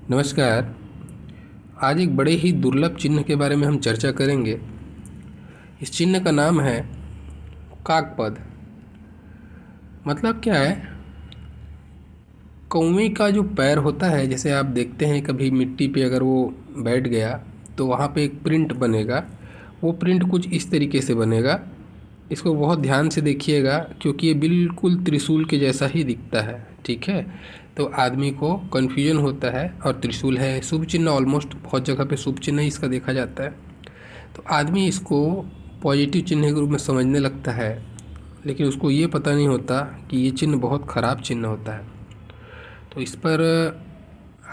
नमस्कार। आज एक बड़े ही दुर्लभ चिन्ह के बारे में हम चर्चा करेंगे। इस चिन्ह का नाम है काकपद। मतलब क्या है? कौवे का जो पैर होता है, जैसे आप देखते हैं कभी मिट्टी पे अगर वो बैठ गया तो वहाँ पे एक प्रिंट बनेगा। वो प्रिंट कुछ इस तरीके से बनेगा। इसको बहुत ध्यान से देखिएगा क्योंकि ये बिल्कुल त्रिशूल के जैसा ही दिखता है। ठीक है, तो आदमी को कन्फ्यूजन होता है। और त्रिशूल है शुभ चिन्ह, ऑलमोस्ट बहुत जगह पे शुभ चिन्ह ही इसका देखा जाता है। तो आदमी इसको पॉजिटिव चिन्ह के रूप में समझने लगता है, लेकिन उसको ये पता नहीं होता कि ये चिन्ह बहुत ख़राब चिन्ह होता है। तो इस पर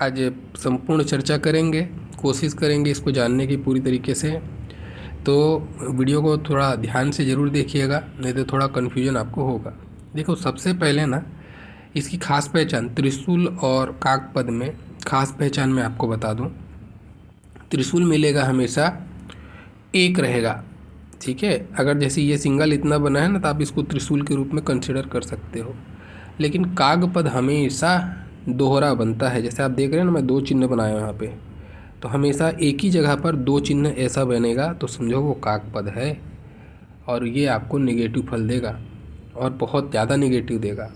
आज संपूर्ण चर्चा करेंगे, कोशिश करेंगे इसको जानने की पूरी तरीके से। तो वीडियो को थोड़ा ध्यान से ज़रूर देखिएगा, नहीं तो थोड़ा कन्फ्यूजन आपको होगा। देखो, सबसे पहले ना इसकी खास पहचान त्रिशूल और काकपद में खास पहचान मैं आपको बता दूं। त्रिशूल मिलेगा हमेशा एक रहेगा। ठीक है, अगर जैसे ये सिंगल इतना बना है ना, तो आप इसको त्रिशूल के रूप में कंसिडर कर सकते हो। लेकिन कागपद हमेशा दोहरा बनता है। जैसे आप देख रहे हैं ना, मैं दो चिन्ह बनाया यहाँ पे, तो हमेशा एक ही जगह पर दो चिन्ह ऐसा बनेगा तो समझो वो काकपद है। और ये आपको नेगेटिव फल देगा और बहुत ज़्यादा नेगेटिव देगा।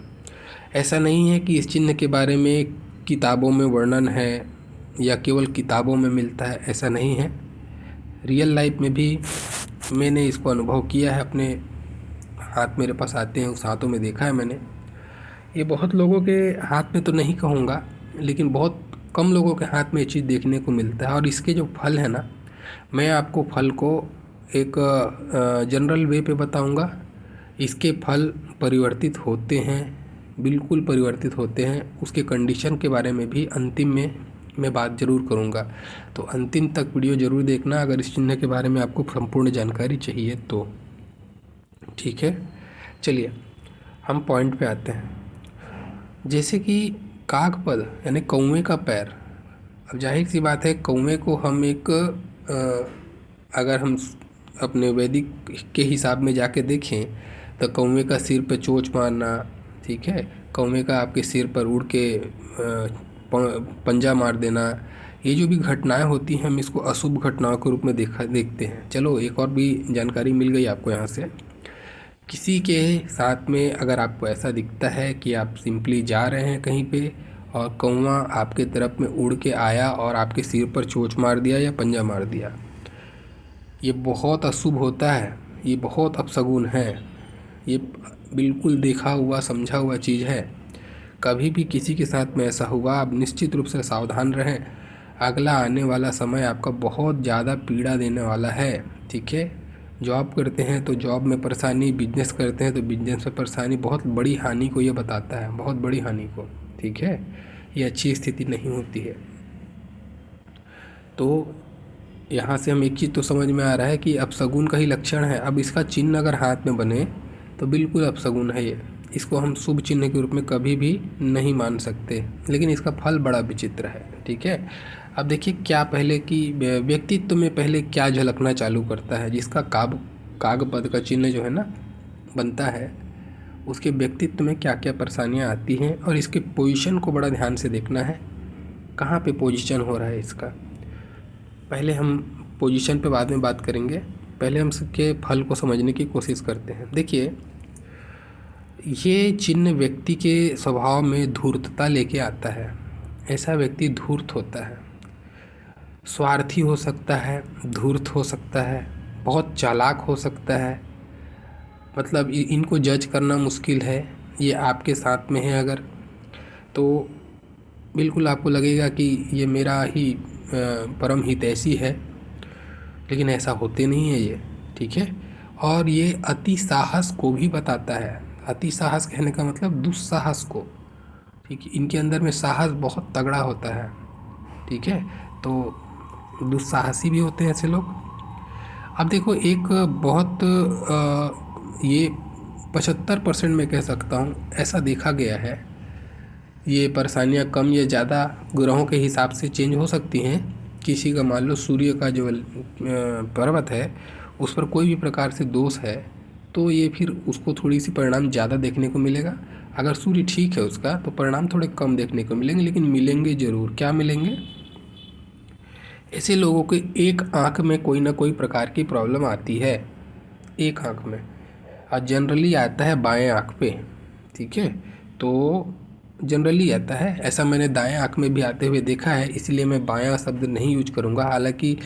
ऐसा नहीं है कि इस चिन्ह के बारे में किताबों में वर्णन है या केवल किताबों में मिलता है, ऐसा नहीं है। रियल लाइफ में भी मैंने इसको अनुभव किया है। अपने हाथ मेरे पास आते हैं, उस हाथों में देखा है मैंने। ये बहुत लोगों के हाथ में तो नहीं कहूँगा, लेकिन बहुत कम लोगों के हाथ में ये चीज़ देखने को मिलता है। और इसके जो फल है ना, मैं आपको फल को एक जनरल वे पे बताऊँगा। इसके फल परिवर्तित होते हैं, बिल्कुल परिवर्तित होते हैं। उसके कंडीशन के बारे में भी अंतिम में मैं बात ज़रूर करूँगा। तो अंतिम तक वीडियो ज़रूर देखना अगर इस चिन्ह के बारे में आपको संपूर्ण जानकारी चाहिए तो। ठीक है, चलिए हम पॉइंट पे आते हैं। जैसे कि काकपद यानी कौवे का पैर। अब जाहिर सी बात है, कौवे को हम एक अगर हम अपने वैदिक के हिसाब में जाके देखें तो कौवे का सिर पे चोंच मारना, ठीक है, कौवे का आपके सिर पर उड़ के पंजा मार देना, ये जो भी घटनाएं होती हैं हम इसको अशुभ घटनाओं के रूप में देखते हैं। चलो, एक और भी जानकारी मिल गई आपको यहाँ से। किसी के साथ में अगर आपको ऐसा दिखता है कि आप सिंपली जा रहे हैं कहीं पे और कौवा आपके तरफ में उड़ के आया और आपके सिर पर चोंच मार दिया या पंजा मार दिया, ये बहुत अशुभ होता है, ये बहुत अपशगुन है। ये बिल्कुल देखा हुआ समझा हुआ चीज़ है। कभी भी किसी के साथ में ऐसा हुआ, आप निश्चित रूप से सावधान रहें। अगला आने वाला समय आपका बहुत ज़्यादा पीड़ा देने वाला है। ठीक है, जॉब करते हैं तो जॉब में परेशानी, बिजनेस करते हैं तो बिजनेस में परेशानी, बहुत बड़ी हानि को ये बताता है, बहुत बड़ी हानि को। ठीक है, ये अच्छी स्थिति नहीं होती है। तो यहाँ से हम एक चीज़ तो समझ में आ रहा है कि अपशगुन का ही लक्षण है। अब इसका चिन्ह अगर हाथ में बने तो बिल्कुल अपशगुन है ये। इसको हम शुभ चिन्ह के रूप में कभी भी नहीं मान सकते, लेकिन इसका फल बड़ा विचित्र है। ठीक है, अब देखिए क्या पहले की व्यक्तित्व में पहले क्या झलकना चालू करता है। जिसका कागपद का चिन्ह जो है ना बनता है, उसके व्यक्तित्व में क्या क्या परेशानियाँ आती हैं। और इसके पोजीशन को बड़ा ध्यान से देखना है, कहाँ पे पोजीशन हो रहा है इसका। पहले हम पोजीशन पे बाद में बात करेंगे, पहले हम इसके फल को समझने की कोशिश करते हैं। देखिए, ये चिन्ह व्यक्ति के स्वभाव में धूर्तता लेके आता है। ऐसा व्यक्ति धूर्त होता है, स्वार्थी हो सकता है, धूर्त हो सकता है, बहुत चालाक हो सकता है। मतलब इनको जज करना मुश्किल है। ये आपके साथ में है अगर, तो बिल्कुल आपको लगेगा कि ये मेरा ही परम हितैषी है, लेकिन ऐसा होते नहीं है ये। ठीक है, और ये अति साहस को भी बताता है। अति साहस कहने का मतलब दुस्साहस को। ठीक है, इनके अंदर में साहस बहुत तगड़ा होता है। ठीक है, तो दुस्साहसी भी होते हैं ऐसे लोग। अब देखो, एक बहुत ये 75% मैं कह सकता हूँ ऐसा देखा गया है। ये परेशानियाँ कम या ज़्यादा ग्रहों के हिसाब से चेंज हो सकती हैं। किसी का मान लो सूर्य का जो पर्वत है उस पर कोई भी प्रकार से दोष है तो ये फिर उसको थोड़ी सी परिणाम ज़्यादा देखने को मिलेगा। अगर सूर्य ठीक है उसका तो परिणाम थोड़े कम देखने को मिलेंगे, लेकिन मिलेंगे ज़रूर। क्या मिलेंगे? ऐसे लोगों के एक आँख में कोई ना कोई प्रकार की प्रॉब्लम आती है, एक आँख में, और जनरली आता है बाएं आँख पे। ठीक है, तो जनरली आता है, ऐसा मैंने दाएं आँख में भी आते हुए देखा है, इसलिए मैं बायां शब्द नहीं यूज करूँगा। हालांकि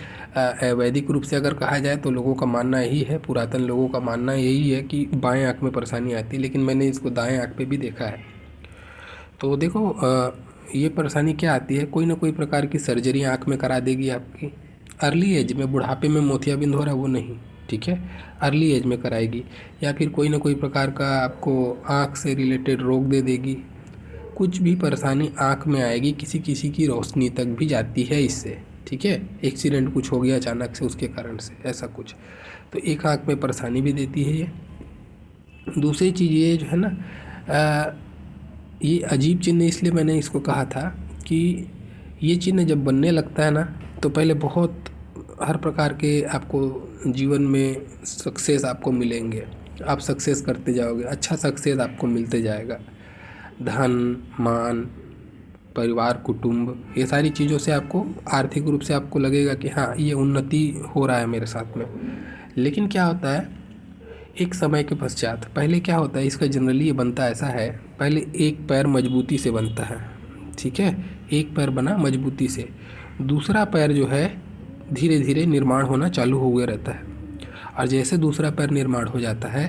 वैदिक रूप से अगर कहा जाए तो लोगों का मानना यही है, पुरातन लोगों का मानना यही है कि बाएं आँख में परेशानी आती है, लेकिन मैंने इसको दाएं आँख पे भी देखा है। तो देखो ये परेशानी क्या आती है, कोई ना कोई प्रकार की सर्जरी आँख में करा देगी आपकी। अर्ली एज में, बुढ़ापे में मोतियाबिंद हो रहा है वो नहीं, ठीक है, अर्ली एज में कराएगी। या फिर कोई ना कोई प्रकार का आपको आँख से रिलेटेड रोग दे देगी। कुछ भी परेशानी आँख में आएगी, किसी किसी की रोशनी तक भी जाती है इससे। ठीक है, एक्सीडेंट कुछ हो गया अचानक से उसके कारण से, ऐसा कुछ, तो एक आँख में परेशानी भी देती है ये। दूसरी चीज़ ये जो है ना, ये अजीब चिन्ह इसलिए मैंने इसको कहा था कि ये चिन्ह जब बनने लगता है ना, तो पहले बहुत हर प्रकार के आपको जीवन में सक्सेस आपको मिलेंगे, आप सक्सेस करते जाओगे, अच्छा सक्सेस आपको मिलते जाएगा। धन, मान, परिवार, कुटुंब, ये सारी चीज़ों से आपको आर्थिक रूप से आपको लगेगा कि हाँ ये उन्नति हो रहा है मेरे साथ में। लेकिन क्या होता है, एक समय के पश्चात, पहले क्या होता है इसका जनरली ये बनता ऐसा है, पहले एक पैर मजबूती से बनता है। ठीक है, एक पैर बना मजबूती से, दूसरा पैर जो है धीरे धीरे निर्माण होना चालू हो गया रहता है। और जैसे दूसरा पैर निर्माण हो जाता है,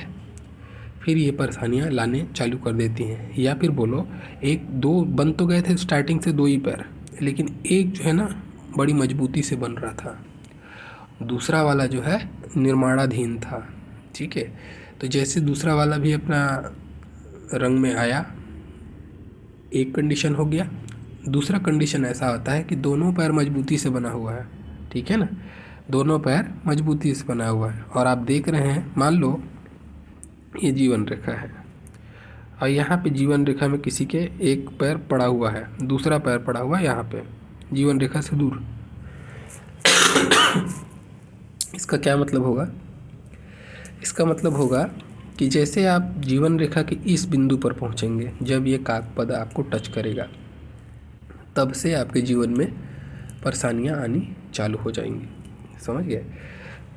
फिर ये परेशानियाँ लाने चालू कर देती हैं। या फिर बोलो, एक दो बन तो गए थे स्टार्टिंग से दो ही पैर, लेकिन एक जो है ना बड़ी मजबूती से बन रहा था, दूसरा वाला जो है निर्माणाधीन था। ठीक है, तो जैसे दूसरा वाला भी अपना रंग में आया, एक कंडीशन हो गया। दूसरा कंडीशन ऐसा होता है कि दोनों पैर मजबूती से बना हुआ है। ठीक है ना, दोनों पैर मजबूती से बना हुआ है, और आप देख रहे हैं, मान लो ये जीवन रेखा है, और यहाँ पे जीवन रेखा में किसी के एक पैर पड़ा हुआ है, दूसरा पैर पड़ा हुआ है यहाँ पे जीवन रेखा से दूर। इसका क्या मतलब होगा? इसका मतलब होगा कि जैसे आप जीवन रेखा के इस बिंदु पर पहुँचेंगे, जब ये काकपद आपको टच करेगा, तब से आपके जीवन में परेशानियाँ आनी चालू हो जाएंगी। समझ गए?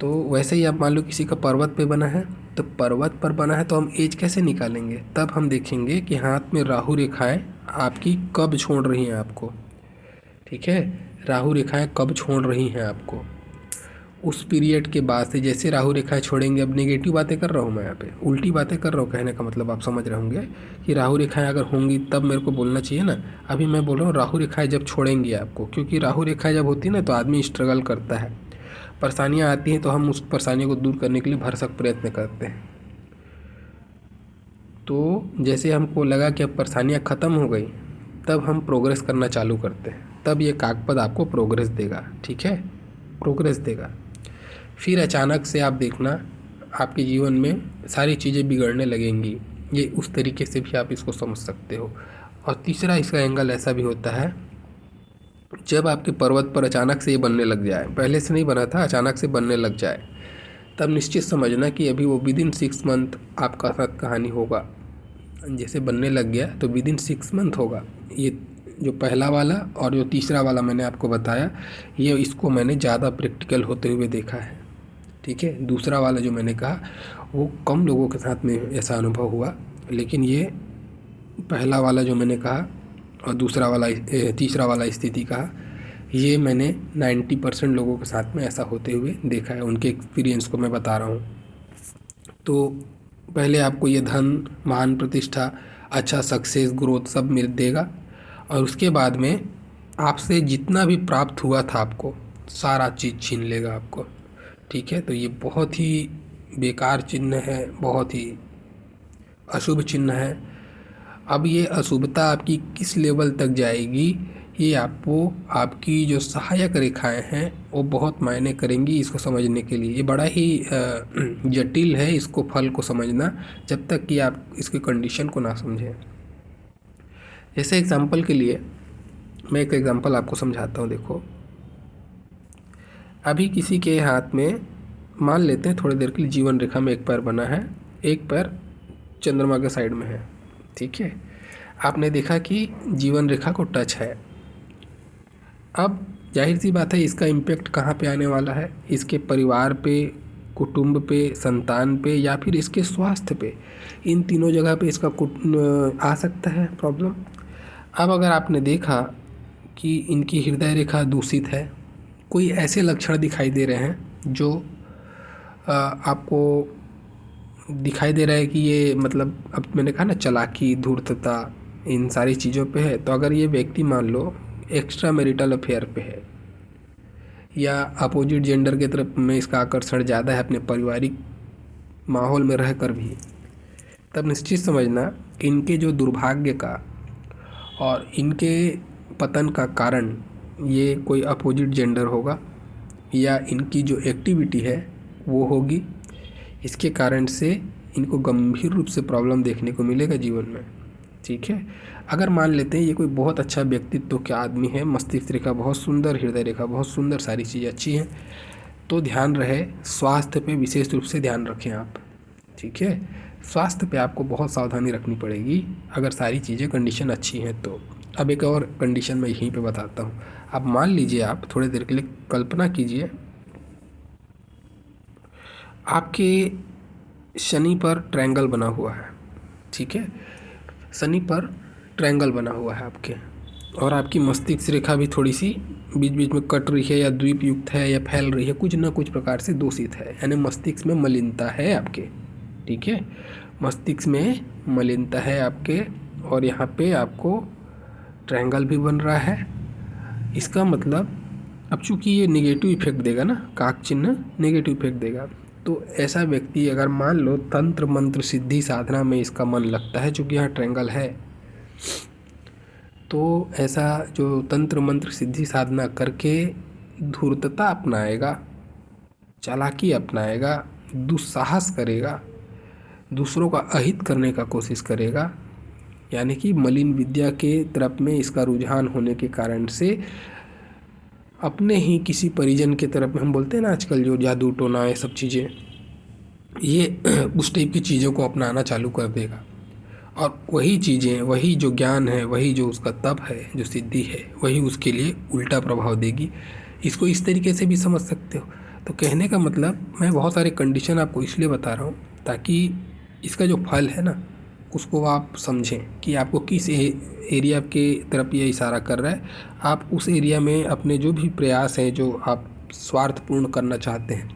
तो वैसे ही आप मान लो किसी का पर्वत पे बना है, तो पर्वत पर बना है तो हम एज कैसे निकालेंगे? तब हम देखेंगे कि हाथ में राहु रेखाएं आपकी कब छोड़ रही हैं आपको। ठीक है, राहु रेखाएं कब छोड़ रही हैं आपको, उस पीरियड के बाद से जैसे राहु रेखाएं छोड़ेंगे। अब नेगेटिव बातें कर रहा हूँ मैं यहाँ पे, उल्टी बातें कर रहा हूँ, कहने का मतलब आप समझ रहे होंगे कि राहु रेखाएं अगर होंगी तब मेरे को बोलना चाहिए ना। अभी मैं बोल रहा हूँ राहु रेखाएं जब छोड़ेंगी आपको, क्योंकि राहु रेखाएं जब होती है ना तो आदमी स्ट्रगल करता है, परेशानियाँ आती हैं तो हम उस परेशानियों को दूर करने के लिए भरसक प्रयत्न करते हैं। तो जैसे हमको लगा कि अब परेशानियाँ ख़त्म हो गई, तब हम प्रोग्रेस करना चालू करते हैं, तब ये काकपद आपको प्रोग्रेस देगा। ठीक है, प्रोग्रेस देगा। फिर अचानक से आप देखना आपके जीवन में सारी चीज़ें बिगड़ने लगेंगी। ये उस तरीके से भी आप इसको समझ सकते हो। और तीसरा इसका एंगल ऐसा भी होता है, जब आपके पर्वत पर अचानक से ये बनने लग जाए, पहले से नहीं बना था, अचानक से बनने लग जाए, तब निश्चित समझना कि अभी वो विदिन 6 मंथ आपका साथ कहानी होगा। जैसे बनने लग गया तो विदिन 6 मंथ होगा। ये जो पहला वाला और जो तीसरा वाला मैंने आपको बताया, ये इसको मैंने ज़्यादा प्रैक्टिकल होते हुए देखा है। ठीक है, दूसरा वाला जो मैंने कहा वो कम लोगों के साथ में ऐसा अनुभव हुआ, लेकिन ये पहला वाला जो मैंने कहा और दूसरा वाला, तीसरा वाला स्थिति कहा, ये मैंने 90% लोगों के साथ में ऐसा होते हुए देखा है, उनके एक्सपीरियंस को मैं बता रहा हूँ। तो पहले आपको ये धन, मान, प्रतिष्ठा, अच्छा सक्सेस, ग्रोथ सब मिल देगा, और उसके बाद में आपसे जितना भी प्राप्त हुआ था आपको सारा चीज़ छीन लेगा आपको। ठीक है, तो ये बहुत ही बेकार चिन्ह है, बहुत ही अशुभ चिन्ह है। अब ये अशुभता आपकी किस लेवल तक जाएगी, ये आपको आपकी जो सहायक रेखाएं हैं वो बहुत मायने करेंगी इसको समझने के लिए। ये बड़ा ही जटिल है इसको फल को समझना, जब तक कि आप इसकी कंडीशन को ना समझें। जैसे एग्जांपल के लिए मैं एक एग्जांपल आपको समझाता हूँ। देखो, अभी किसी के हाथ में मान लेते हैं थोड़ी देर के लिए जीवन रेखा में एक पैर बना है, एक पैर चंद्रमा के साइड में है। ठीक है, आपने देखा कि जीवन रेखा को टच है। अब जाहिर सी बात है इसका इम्पैक्ट कहाँ पे आने वाला है, इसके परिवार पे, कुटुंब पे, संतान पे, या फिर इसके स्वास्थ्य पे। इन तीनों जगह पे इसका आ सकता है प्रॉब्लम। अब अगर आपने देखा कि इनकी हृदय रेखा दूषित है, कोई ऐसे लक्षण दिखाई दे रहे हैं जो आपको दिखाई दे रहा है कि ये मतलब, अब मैंने कहा ना चालाकी, धूर्तता, इन सारी चीज़ों पे है, तो अगर ये व्यक्ति मान लो एक्स्ट्रा मैरिटल अफेयर पे है या अपोजिट जेंडर के तरफ में इसका आकर्षण ज़्यादा है अपने पारिवारिक माहौल में रहकर भी, तब निश्चित समझना इनके जो दुर्भाग्य का और इनके पतन का कारण ये कोई अपोजिट जेंडर होगा या इनकी जो एक्टिविटी है वो होगी। इसके कारण से इनको गंभीर रूप से प्रॉब्लम देखने को मिलेगा जीवन में। ठीक है, अगर मान लेते हैं ये कोई बहुत अच्छा व्यक्तित्व का आदमी है, मस्तिष्क रेखा बहुत सुंदर, हृदय रेखा बहुत सुंदर, सारी चीज़ें अच्छी हैं, तो ध्यान रहे स्वास्थ्य पे विशेष रूप से ध्यान रखें आप। ठीक है, स्वास्थ्य पे आपको बहुत सावधानी रखनी पड़ेगी अगर सारी चीज़ें कंडीशन अच्छी हैं तो। अब एक और कंडीशन मैं यहीं पे बताता हूँ। अब मान लीजिए, आप थोड़ी देर के लिए कल्पना कीजिए, आपके शनि पर ट्रायंगल बना हुआ है। ठीक है, शनि पर ट्रायंगल बना हुआ है आपके, और आपकी मस्तिष्क रेखा भी थोड़ी सी बीच बीच में कट रही है या द्वीप युक्त है या फैल रही है, कुछ ना कुछ प्रकार से दूषित है, यानी मस्तिष्क में मलिनता है आपके। ठीक है, मस्तिष्क में मलिनता है आपके, और यहाँ पे आपको ट्रायंगल भी बन रहा है। इसका मतलब, अब चूंकि ये नेगेटिव इफेक्ट देगा ना, काक चिन्ह नेगेटिव इफेक्ट देगा, तो ऐसा व्यक्ति अगर मान लो तंत्र मंत्र सिद्धि साधना में इसका मन लगता है, चूँकि यहाँ ट्रायंगल है, तो ऐसा जो तंत्र मंत्र सिद्धि साधना करके धूर्तता अपनाएगा, चालाकी अपनाएगा, दुस्साहस करेगा, दूसरों का अहित करने का कोशिश करेगा, यानी कि मलिन विद्या के तरफ में इसका रुझान होने के कारण से अपने ही किसी परिजन के तरफ में, हम बोलते हैं ना आजकल जो जादू टोना ये सब चीज़ें, ये उस टाइप की चीज़ों को अपनाना चालू कर देगा, और वही चीज़ें, वही जो ज्ञान है, वही जो उसका तप है, जो सिद्धि है, वही उसके लिए उल्टा प्रभाव देगी। इसको इस तरीके से भी समझ सकते हो। तो कहने का मतलब, मैं बहुत सारे कंडीशन आपको इसलिए बता रहा हूँ ताकि इसका जो फल है ना उसको आप समझें कि आपको किस एरिया के तरफ ये इशारा कर रहा है। आप उस एरिया में अपने जो भी प्रयास हैं, जो आप स्वार्थपूर्ण करना चाहते हैं,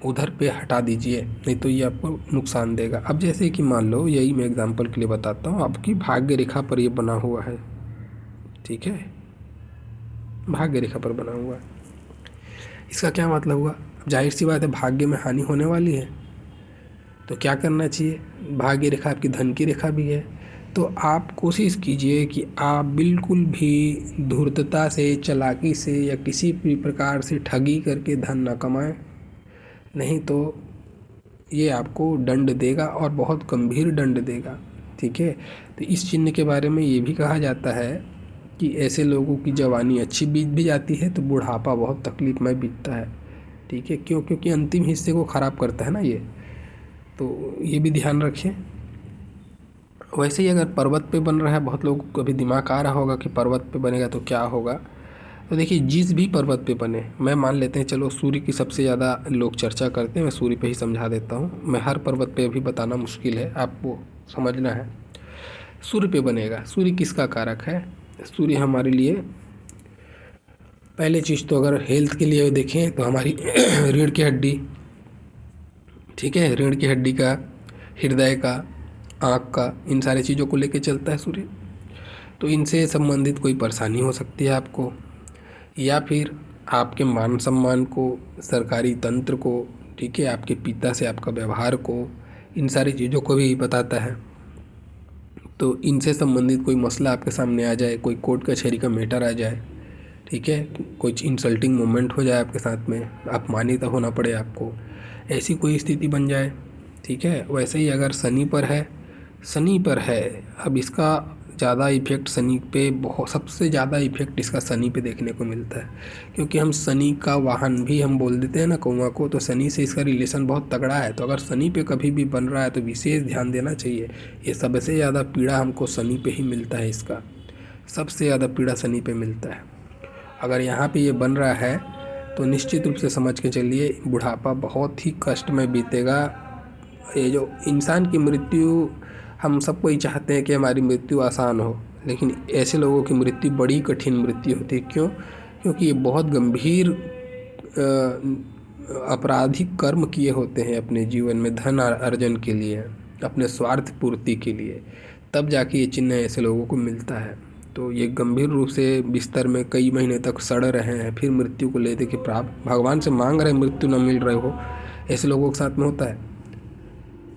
उधर पे हटा दीजिए, नहीं तो ये आपको नुकसान देगा। अब जैसे कि मान लो, यही मैं एग्जांपल के लिए बताता हूँ, आपकी भाग्य रेखा पर ये बना हुआ है। ठीक है, भाग्य रेखा पर बना हुआ है, इसका क्या मतलब हुआ? जाहिर सी बात है भाग्य में हानि होने वाली है, तो क्या करना चाहिए? भाग्य रेखा आपकी धन की रेखा भी है, तो आप कोशिश कीजिए कि आप बिल्कुल भी धूर्तता से, चालाकी से या किसी भी प्रकार से ठगी करके धन ना कमाएं, नहीं तो ये आपको दंड देगा और बहुत गंभीर दंड देगा। ठीक है, तो इस चिन्ह के बारे में ये भी कहा जाता है कि ऐसे लोगों की जवानी अच्छी बीत भी जाती है तो बुढ़ापा बहुत तकलीफमय बीतता है। ठीक है, क्यों? क्योंकि अंतिम हिस्से को ख़राब करता है ना ये, तो ये भी ध्यान रखें। वैसे ही अगर पर्वत पे बन रहा है, बहुत लोगों को अभी दिमाग आ रहा होगा कि पर्वत पे बनेगा तो क्या होगा। तो देखिए, जिस भी पर्वत पे बने, मैं मान लेते हैं, चलो सूर्य की सबसे ज़्यादा लोग चर्चा करते हैं, मैं सूर्य पे ही समझा देता हूँ। मैं हर पर्वत पे अभी बताना मुश्किल है, आपको समझना है। सूर्य पे बनेगा, सूर्य किसका कारक है? सूर्य हमारे लिए, पहले चीज़ तो अगर हेल्थ के लिए देखें तो हमारी रीढ़ की हड्डी, ठीक है, रीढ़ की हड्डी का, हृदय का, आँख का, इन सारी चीज़ों को लेके चलता है सूर्य। तो इनसे संबंधित कोई परेशानी हो सकती है आपको, या फिर आपके मान सम्मान को, सरकारी तंत्र को, ठीक है, आपके पिता से आपका व्यवहार को, इन सारी चीज़ों को भी बताता है। तो इनसे संबंधित कोई मसला आपके सामने आ जाए, कोई कोर्ट कचहरी का मैटर आ जाए, ठीक है, कुछ इंसल्टिंग मोमेंट हो जाए आपके साथ में, अपमानित होना पड़े आपको, ऐसी कोई स्थिति बन जाए। ठीक है, वैसे ही अगर शनि पर है, शनि पर है, अब इसका ज़्यादा इफेक्ट शनि पे, बहुत सबसे ज़्यादा इफेक्ट इसका शनि पे देखने को मिलता है, क्योंकि हम शनि का वाहन भी हम बोल देते हैं ना कौवा को, तो शनि से इसका रिलेशन बहुत तगड़ा है। तो अगर शनि पे कभी भी बन रहा है तो विशेष ध्यान देना चाहिए। ये सबसे ज़्यादा पीड़ा हमको शनि पे ही मिलता है, इसका सबसे ज़्यादा पीड़ा शनि पे मिलता है। अगर यहाँ पे ये बन रहा है तो निश्चित रूप से समझ के चलिए बुढ़ापा बहुत ही कष्ट में बीतेगा। ये जो इंसान की मृत्यु, हम सबको ही चाहते हैं कि हमारी मृत्यु आसान हो, लेकिन ऐसे लोगों की मृत्यु बड़ी कठिन मृत्यु होती है। क्यों? क्योंकि ये बहुत गंभीर आपराधिक कर्म किए होते हैं अपने जीवन में, धन अर्जन के लिए, अपने स्वार्थ पूर्ति के लिए, तब जाके ये चिन्ह ऐसे लोगों को मिलता है। तो ये गंभीर रूप से बिस्तर में कई महीने तक सड़ रहे हैं, फिर मृत्यु को लेते कि प्राप्त भगवान से मांग रहे हैं, मृत्यु न मिल रहे हो, ऐसे लोगों के साथ में होता है।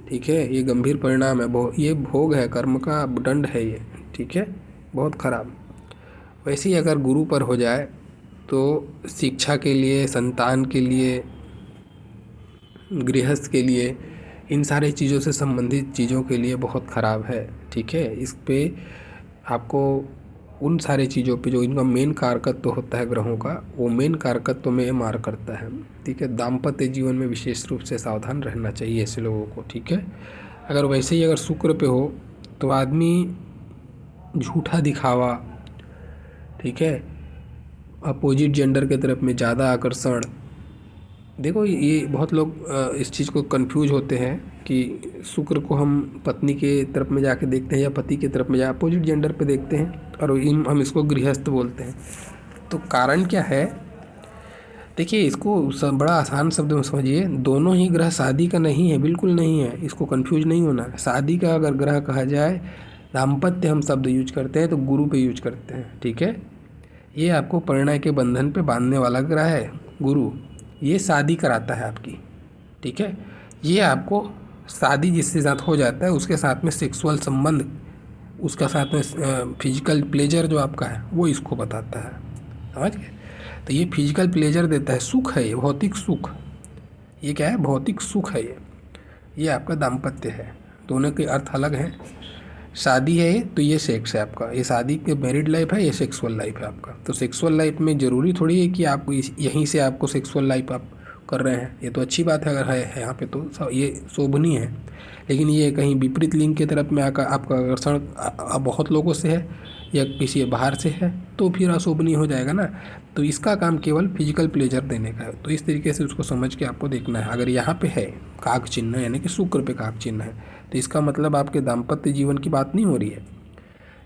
ठीक है, ये गंभीर परिणाम है, ये भोग है, कर्म का दंड है ये। ठीक है, बहुत खराब। वैसे ही अगर गुरु पर हो जाए तो शिक्षा के लिए, संतान के लिए, गृहस्थ के लिए, इन सारे चीज़ों से संबंधित चीज़ों के लिए बहुत ख़राब है। ठीक है, इस पे आपको उन सारे चीज़ों पे जो इनका मेन कारकत्व होता है ग्रहों का, वो मेन कारकत्व में मार करता है। ठीक है, दाम्पत्य जीवन में विशेष रूप से सावधान रहना चाहिए ऐसे लोगों को। ठीक है, अगर वैसे ही अगर शुक्र पे हो तो आदमी झूठा दिखावा, ठीक है, अपोजिट जेंडर के तरफ में ज़्यादा आकर्षण। देखो ये बहुत लोग इस चीज़ को कंफ्यूज होते हैं कि शुक्र को हम पत्नी के तरफ में जाके देखते हैं या पति के तरफ में, या अपोजिट जेंडर पे देखते हैं, और हम इसको गृहस्थ बोलते हैं। तो कारण क्या है? देखिए, इसको बड़ा आसान शब्द में समझिए, दोनों ही ग्रह शादी का नहीं है, बिल्कुल नहीं है, इसको कंफ्यूज नहीं होना। शादी का अगर ग्रह कहा जाए, दाम्पत्य हम शब्द यूज करते हैं तो गुरु पे यूज करते हैं। ठीक है, ये आपको परिणय के बंधन पे बांधने वाला ग्रह है गुरु, ये शादी कराता है आपकी। ठीक है, ये आपको शादी जिसके साथ हो जाता है उसके साथ में सेक्सुअल संबंध, उसका साथ में फिजिकल प्लेजर जो आपका है वो इसको बताता है, समझ गए? तो ये फिजिकल प्लेजर देता है, सुख है ये, भौतिक सुख। ये क्या है? भौतिक सुख है ये आपका दाम्पत्य है। दोनों के अर्थ अलग हैं। शादी है तो ये सेक्स है आपका, ये शादी के मैरिड लाइफ है, ये सेक्सुअल लाइफ है आपका। तो सेक्सुअल लाइफ में ज़रूरी थोड़ी है कि आप यहीं से आपको सेक्सुअल लाइफ आप कर रहे हैं, ये तो अच्छी बात है अगर है यहाँ पे तो ये शोभनीय है। लेकिन ये कहीं विपरीत लिंग की तरफ में आकर आपका आकर्षण बहुत लोगों से है या किसी बाहर से है तो फिर अशोभनीय हो जाएगा ना। तो इसका काम केवल फिजिकल प्लेजर देने का है। तो इस तरीके से उसको समझ के आपको देखना है। अगर यहाँ पे है काक चिन्ह, यानी कि शुक्र पे काक चिन्ह है, तो इसका मतलब आपके दाम्पत्य जीवन की बात नहीं हो रही है,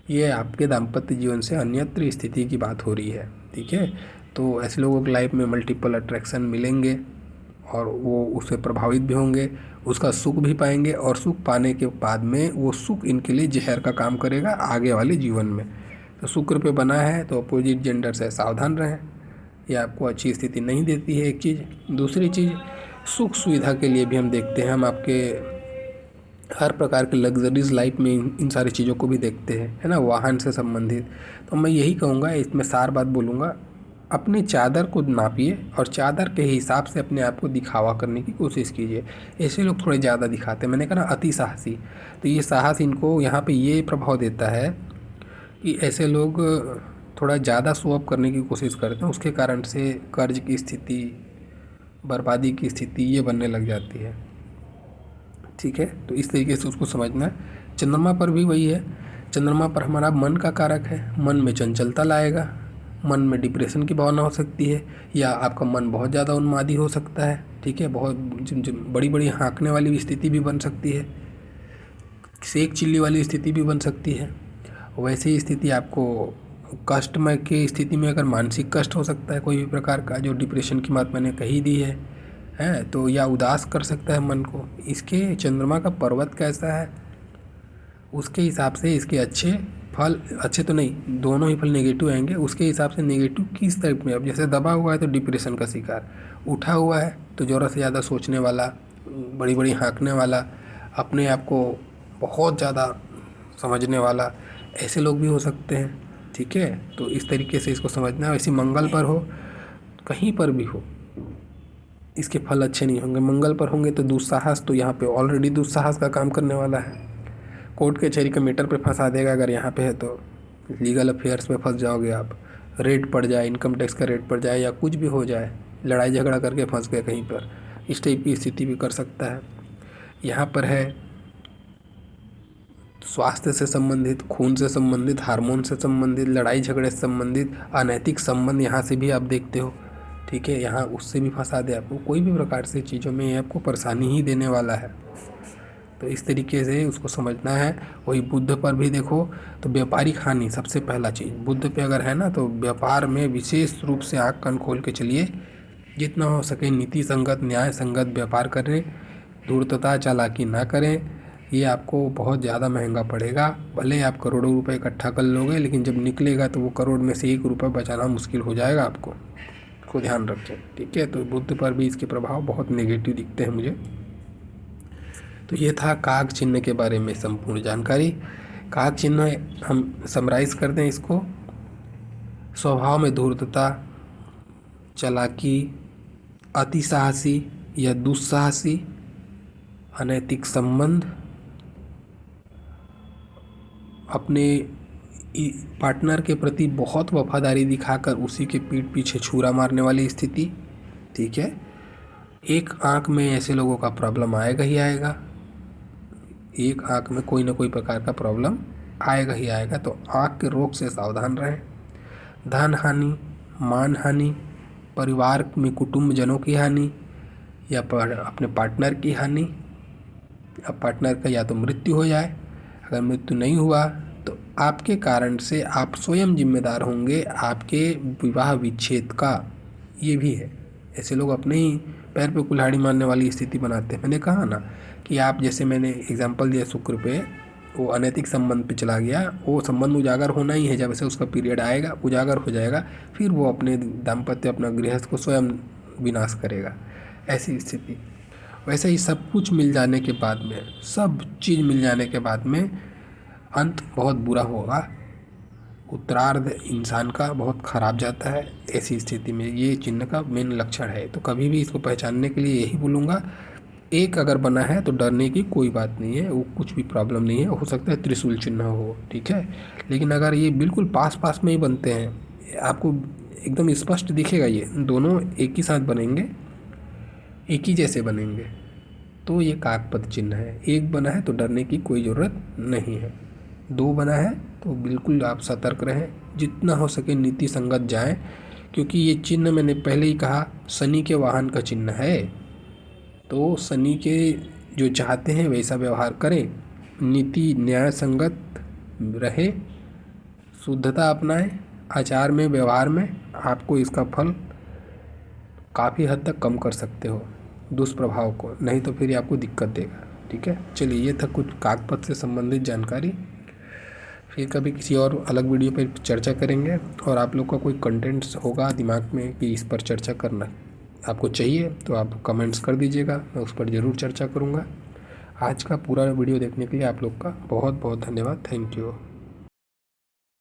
ये आपके दाम्पत्य जीवन से अन्यत्र स्थिति की बात हो रही है। ठीक है, तो ऐसे लोगों की लाइफ में मल्टीपल अट्रैक्शन मिलेंगे और वो उससे प्रभावित भी होंगे, उसका सुख भी पाएंगे, और सुख पाने के बाद में वो सुख इनके लिए जहर का काम करेगा आगे वाले जीवन में। तो शुक्र पे बना है तो अपोजिट जेंडर से सावधान रहें, ये आपको अच्छी स्थिति नहीं देती है, एक चीज़। दूसरी चीज़, सुख सुविधा के लिए भी हम देखते हैं, हम आपके हर प्रकार के लग्जरीज लाइफ में इन सारी चीज़ों को भी देखते हैं, है ना, वाहन से संबंधित। तो मैं यही कहूँगा, इसमें सार बात बोलूँगा, अपने चादर को नापिए और चादर के हिसाब से अपने आप को दिखावा करने की कोशिश कीजिए। ऐसे लोग थोड़े ज़्यादा दिखाते हैं, मैंने कहा ना अति साहसी, तो ये साहस इनको यहाँ पे ये प्रभाव देता है कि ऐसे लोग थोड़ा ज़्यादा शो ऑफ करने की कोशिश करते हैं, उसके कारण से कर्ज की स्थिति, बर्बादी की स्थिति ये बनने लग जाती है। ठीक है, तो इस तरीके से उसको समझना है। चंद्रमा पर भी वही है, चंद्रमा पर हमारा मन का कारक है, मन में चंचलता लाएगा, मन में डिप्रेशन की भावना हो सकती है, या आपका मन बहुत ज़्यादा उन्मादी हो सकता है। ठीक है, बहुत बड़ी बड़ी हाँकने वाली स्थिति भी बन सकती है, सेक चिल्ली वाली स्थिति भी बन सकती है। वैसे ही स्थिति आपको कष्टमय की स्थिति में अगर मानसिक कष्ट हो सकता है कोई भी प्रकार का, जो डिप्रेशन की बात मैंने कही दी है तो, या उदास कर सकता है मन को। इसके चंद्रमा का पर्वत कैसा है उसके हिसाब से इसके अच्छे फल, अच्छे तो नहीं, दोनों ही फल नेगेटिव आएंगे, उसके हिसाब से नेगेटिव किस टाइप में। अब जैसे दबा हुआ है तो डिप्रेशन का शिकार, उठा हुआ है तो ज़रूरत से ज़्यादा सोचने वाला, बड़ी बड़ी हाँकने वाला, अपने आप को बहुत ज़्यादा समझने वाला, ऐसे लोग भी हो सकते हैं। ठीक है, तो इस तरीके से इसको समझना है। वैसे मंगल पर हो, कहीं पर भी हो, इसके फल अच्छे नहीं होंगे। मंगल पर होंगे तो दुस्साहस, तो यहाँ पे ऑलरेडी दुस्साहस का काम करने वाला है। कोर्ट कचहरी के मैटर पे फंसा देगा अगर यहाँ पे है तो। लीगल अफेयर्स में फंस जाओगे आप, रेड पड़ जाए, इनकम टैक्स का रेड पड़ जाए या कुछ भी हो जाए, लड़ाई झगड़ा करके फंस गए कहीं पर, इस टाइप की स्थिति भी कर सकता है। यहाँ पर है स्वास्थ्य से संबंधित, खून से संबंधित, हार्मोन से संबंधित, लड़ाई झगड़े से संबंधित, अनैतिक संबंध यहाँ से भी आप देखते हो, ठीक है। यहाँ उससे भी फंसा दे आपको, कोई भी प्रकार से चीज़ों में ये आपको परेशानी ही देने वाला है। तो इस तरीके से उसको समझना है। वही बुध पर भी देखो तो व्यापारिक हानि सबसे पहला चीज़ बुध पे अगर है ना, तो व्यापार में विशेष रूप से आँख कान खोल के चलिए, जितना हो सके नीति संगत, न्याय संगत व्यापार करें, धूर्तता चालाकी ना करें। ये आपको बहुत ज़्यादा महंगा पड़ेगा। भले आप करोड़ों रुपए इकट्ठा कर लोगे, लेकिन जब निकलेगा तो वो करोड़ में से 1 रुपये बचाना मुश्किल हो जाएगा आपको, इसको ध्यान रखें, ठीक है। तो बुध पर भी इसके प्रभाव बहुत नेगेटिव दिखते हैं मुझे। तो ये था काग चिन्ह के बारे में संपूर्ण जानकारी। काग चिन्ह हम समराइज कर दें इसको, स्वभाव में धूर्तता, चालाकी, अति साहसी या दुस्साहसी, अनैतिक संबंध, अपने पार्टनर के प्रति बहुत वफादारी दिखाकर उसी के पीठ पीछे छुरा मारने वाली स्थिति, ठीक है। एक आंख में ऐसे लोगों का प्रॉब्लम आएगा ही आएगा, एक आंख में कोई ना कोई प्रकार का प्रॉब्लम आएगा ही आएगा, तो आंख के रोग से सावधान रहें। धन हानि, मान हानि, परिवार में कुटुंबजनों की हानि या अपने पार्टनर की हानि। अब पार्टनर का या तो मृत्यु हो जाए, अगर मृत्यु नहीं हुआ तो आपके कारण से आप स्वयं जिम्मेदार होंगे आपके विवाह विच्छेद का, ये भी है। ऐसे लोग अपने ही पैर पे कुल्हाड़ी मारने वाली स्थिति बनाते हैं। मैंने कहा ना कि आप, जैसे मैंने एग्जांपल दिया शुक्र पे, वो अनैतिक संबंध पे चला गया, वो संबंध उजागर होना ही है, जब से उसका पीरियड आएगा उजागर हो जाएगा, फिर वो अपने दाम्पत्य, अपना गृहस्थ को स्वयं विनाश करेगा, ऐसी स्थिति। वैसे ही सब कुछ मिल जाने के बाद में, सब चीज़ मिल जाने के बाद में अंत बहुत बुरा होगा, उत्तरार्ध इंसान का बहुत ख़राब जाता है। ऐसी स्थिति में ये चिन्ह का मेन लक्षण है। तो कभी भी इसको पहचानने के लिए यही बोलूँगा, एक अगर बना है तो डरने की कोई बात नहीं है, वो कुछ भी प्रॉब्लम नहीं है। हो सकता है त्रिशूल चिन्ह हो, ठीक है, लेकिन अगर ये बिल्कुल पास पास में ही बनते हैं, आपको एकदम स्पष्ट दिखेगा ये दोनों एक ही साथ बनेंगे, एक ही जैसे बनेंगे, तो ये काकपद चिन्ह है। एक बना है तो डरने की कोई ज़रूरत नहीं है, 2 बना है तो बिल्कुल आप सतर्क रहें, जितना हो सके नीति संगत जाएं, क्योंकि ये चिन्ह मैंने पहले ही कहा शनि के वाहन का चिन्ह है। तो शनि के जो चाहते हैं वैसा व्यवहार करें, नीति न्याय संगत रहे, शुद्धता अपनाएं आचार में, व्यवहार में, आपको इसका फल काफ़ी हद तक कम कर सकते हो दुष्प्रभाव को, नहीं तो फिर आपको दिक्कत देगा, ठीक है। चलिए, ये था कुछ कागपद से संबंधित जानकारी। फिर कभी किसी और अलग वीडियो पर चर्चा करेंगे, और आप लोग का कोई कंटेंट्स होगा दिमाग में कि इस पर चर्चा करना आपको चाहिए तो आप कमेंट्स कर दीजिएगा, मैं उस पर ज़रूर चर्चा करूँगा। आज का पूरा वीडियो देखने के लिए आप लोग का बहुत बहुत धन्यवाद। Thank you.